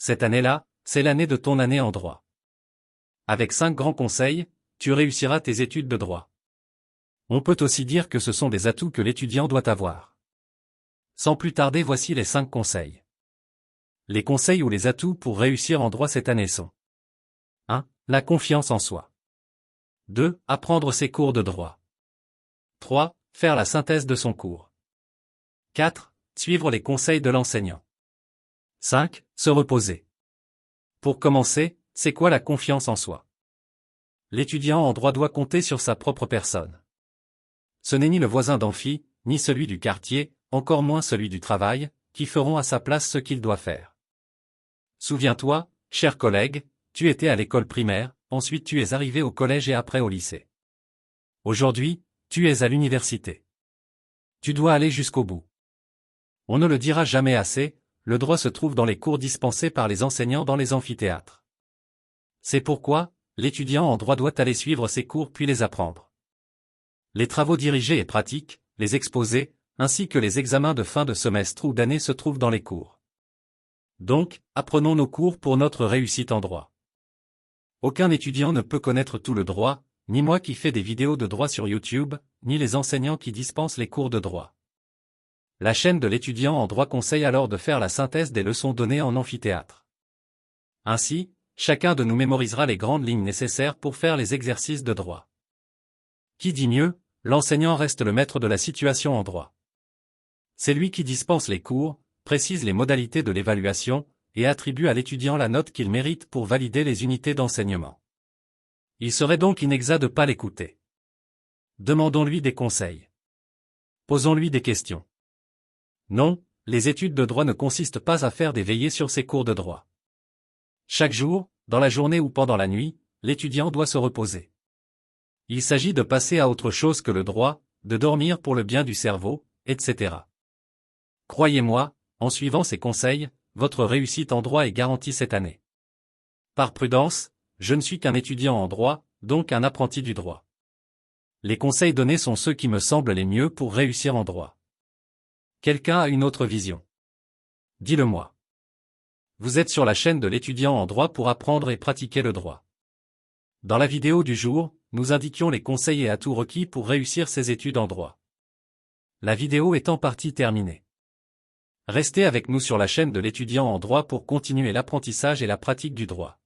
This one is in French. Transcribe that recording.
Cette année-là, c'est l'année de ton année en droit. Avec 5 grands conseils, tu réussiras tes études de droit. On peut aussi dire que ce sont des atouts que l'étudiant doit avoir. Sans plus tarder, voici les 5 conseils. Les conseils ou les atouts pour réussir en droit cette année sont 1. La confiance en soi. 2. Apprendre ses cours de droit. 3. Faire la synthèse de son cours. 4. Suivre les conseils de l'enseignant. 5. Se reposer. Pour commencer, c'est quoi la confiance en soi? L'étudiant en droit doit compter sur sa propre personne. Ce n'est ni le voisin d'amphi, ni celui du quartier, encore moins celui du travail, qui feront à sa place ce qu'il doit faire. Souviens-toi, cher collègue, tu étais à l'école primaire, ensuite tu es arrivé au collège et après au lycée. Aujourd'hui, tu es à l'université. Tu dois aller jusqu'au bout. On ne le dira jamais assez, le droit se trouve dans les cours dispensés par les enseignants dans les amphithéâtres. C'est pourquoi, l'étudiant en droit doit aller suivre ses cours puis les apprendre. Les travaux dirigés et pratiques, les exposés, ainsi que les examens de fin de semestre ou d'année se trouvent dans les cours. Donc, apprenons nos cours pour notre réussite en droit. Aucun étudiant ne peut connaître tout le droit, ni moi qui fais des vidéos de droit sur YouTube, ni les enseignants qui dispensent les cours de droit. La chaîne de l'étudiant en droit conseille alors de faire la synthèse des leçons données en amphithéâtre. Ainsi, chacun de nous mémorisera les grandes lignes nécessaires pour faire les exercices de droit. Qui dit mieux, l'enseignant reste le maître de la situation en droit. C'est lui qui dispense les cours, précise les modalités de l'évaluation, et attribue à l'étudiant la note qu'il mérite pour valider les unités d'enseignement. Il serait donc inexact de ne pas l'écouter. Demandons-lui des conseils. Posons-lui des questions. Non, les études de droit ne consistent pas à faire des veillées sur ses cours de droit. Chaque jour, dans la journée ou pendant la nuit, l'étudiant doit se reposer. Il s'agit de passer à autre chose que le droit, de dormir pour le bien du cerveau, etc. Croyez-moi, en suivant ces conseils, votre réussite en droit est garantie cette année. Par prudence, je ne suis qu'un étudiant en droit, donc un apprenti du droit. Les conseils donnés sont ceux qui me semblent les mieux pour réussir en droit. Quelqu'un a une autre vision? Dis-le-moi. Vous êtes sur la chaîne de l'étudiant en droit pour apprendre et pratiquer le droit. Dans la vidéo du jour, nous indiquions les conseils et atouts requis pour réussir ses études en droit. La vidéo est en partie terminée. Restez avec nous sur la chaîne de l'étudiant en droit pour continuer l'apprentissage et la pratique du droit.